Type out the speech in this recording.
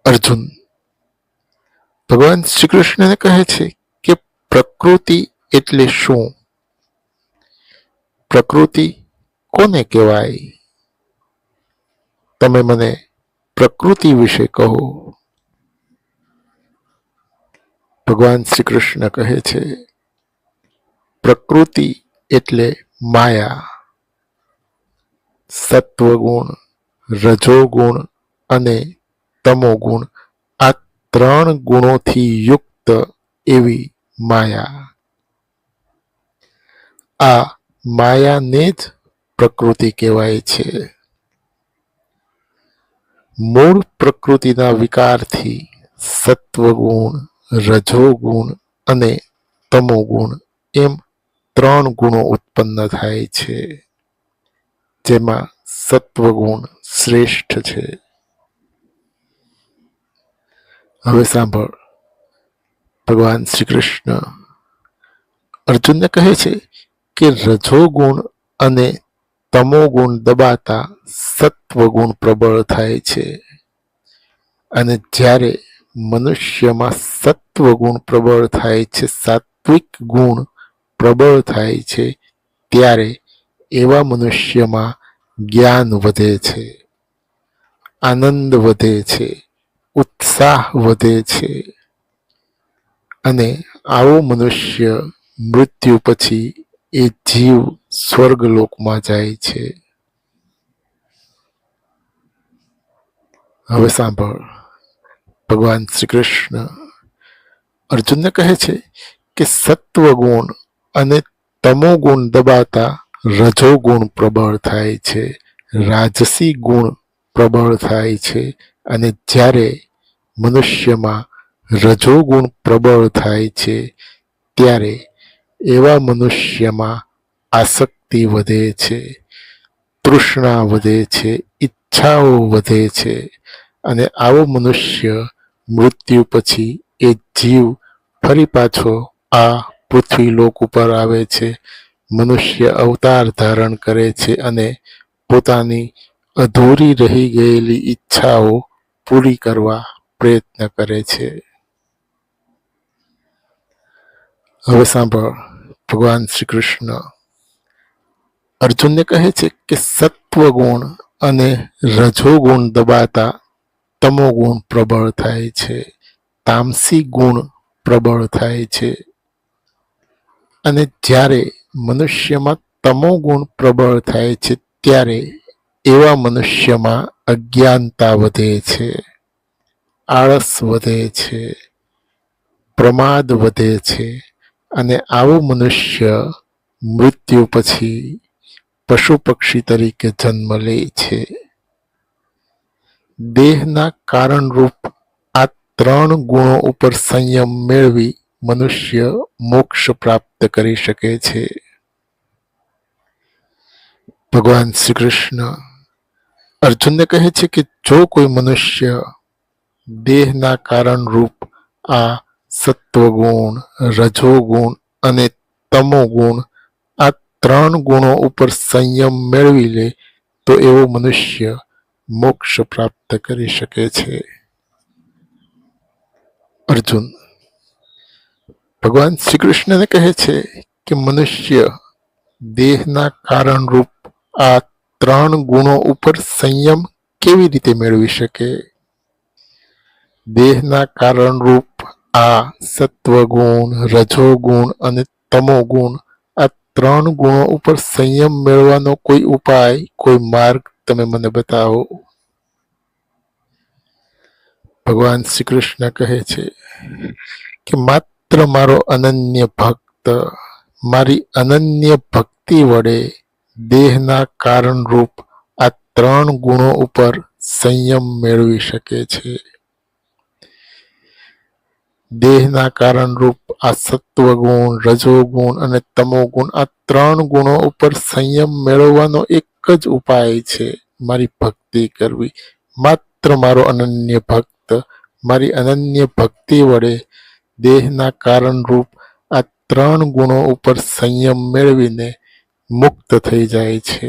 અર્જુન ભગવાન શ્રી કૃષ્ણને કહે છે કે પ્રકૃતિ એટલે શું? પ્રકૃતિ કોને કહેવાય? તમે મને પ્રકૃતિ વિશે કહો. ભગવાન શ્રી કૃષ્ણ કહે છે પ્રકૃતિ એટલે માયા. સત્વગુણ, રજોગુણ અને તમોગુણ આ ત્રણ ગુણોથી યુક્ત એવી માયા. આ માયાને જ પ્રકૃતિ કહેવાય છે. મૂળ પ્રકૃતિના વિકારથી સત્વગુણ, રજોગુણ અને તમોગુણ એમ ત્રણ ગુણો ઉત્પન્ન થાય છે, જેમાં સત્વગુણ શ્રેષ્ઠ છે. હવે સાંભળ, ભગવાન શ્રી કૃષ્ણ અર્જુનને કહે છે કે રજોગુણ અને તમોગુણ દબાતા સત્વગુણ પ્રબળ થાય છે, અને જ્યારે મનુષ્યમાં સત્વગુણ પ્રબળ થાય છે, સાત્વિક ગુણ પ્રબળ થાય છે, ત્યારે એવા મનુષ્યમાં જ્ઞાન વધે છે, આનંદ વધે છે, ઉત્સાહ વધે છે, અને આવો મનુષ્ય મૃત્યુ પછી એ જીવ સ્વર્ગલોકમાં જાય છે. હવે સાંભળ, ભગવાન શ્રી કૃષ્ણ અર્જુનને કહે છે કે સત્વગુણ અને તમોગુણ દબાતા રજોગુણ પ્રબળ થાય છે, રાજસી ગુણ પ્રબળ થાય છે, અને જ્યારે મનુષ્યમાં રજોગુણ પ્રબળ થાય છે, ત્યારે એવા મનુષ્યમાં આસક્તિ વધે છે, તૃષ્ણા વધે છે, ઈચ્છાઓ વધે છે, અને આવો મનુષ્ય મૃત્યુ પછી એ જીવ ફરી પાછો આ પૃથ્વી લોક ઉપર આવે છે, મનુષ્ય અવતાર ધારણ કરે છે અને પોતાની અધૂરી રહી ગયેલી ઈચ્છાઓ પૂરી કરવા પ્રયત્ન કરે છે. હવે સાંભળ, ભગવાન શ્રી કૃષ્ણ અર્જુનને કહે છે કે સત્વગુણ અને રજોગુણ દબાતા તમોગુણ પ્રબળ થાય છે, તામસી ગુણ પ્રબળ થાય છે, અને જ્યારે મનુષ્યમાં તમોગુણ પ્રબળ થાય છે, ત્યારે એવા મનુષ્યમાં અજ્ઞાનતા વધે છે, આળસ વધે છે, પ્રમાદ વધે છે, અને આવો મનુષ્ય મૃત્યુ પછી પશુ પક્ષી તરીકે જન્મ લે છે. દેહના કારણરૂપ આ ત્રણ ગુણો ઉપર સંયમ મેળવી મનુષ્ય મોક્ષ પ્રાપ્ત કરી શકે છે. ભગવાન શ્રી કૃષ્ણ અર્જુનને કહે છે કે જો કોઈ મનુષ્ય દેહના કારણરૂપ આ સત્વગુણ, રજોગુણ અને તમોગુણ આ ત્રણ ગુણો ઉપર સંયમ મેળવી લે તો એવો મનુષ્ય મોક્ષ પ્રાપ્ત કરી શકે છે. અર્જુન ભગવાન શ્રી કૃષ્ણને કહે છે કે મનુષ્ય દેહના કારણરૂપ આ ત્રણ ગુણો ઉપર સંયમ કેવી રીતે મેળવી શકે? દેહના કારણરૂપ આ સત્વગુણ, રજોગુણ અને તમોગુણ આ ત્રણ ગુણો ઉપર સંયમ મેળવવાનો કોઈ ઉપાય, કોઈ માર્ગ તમે મને બતાવો. ભગવાન શ્રી કૃષ્ણ કહે છે કે માત્ર મારો અનન્ય ભક્ત મારી અનન્ય ભક્તિ વડે દેહના કારણરૂપ આ ત્રણ ગુણો ઉપર સંયમ મેળવી શકે છે. દેહના કારણરૂપ આ સત્વગુણ, રજોગુણ અને તમોગુણ આ ત્રણ ગુણો ઉપર સંયમ મેળવવાનો એક જ ઉપાય છે, મારી ભક્તિ કરવી. માત્ર મારો અનન્ય ભક્ત મારી અનન્ય ભક્તિ વડે દેહના કારણરૂપ આ ત્રણ ગુણો ઉપર સંયમ મેળવીને મુક્ત થઈ જાય છે.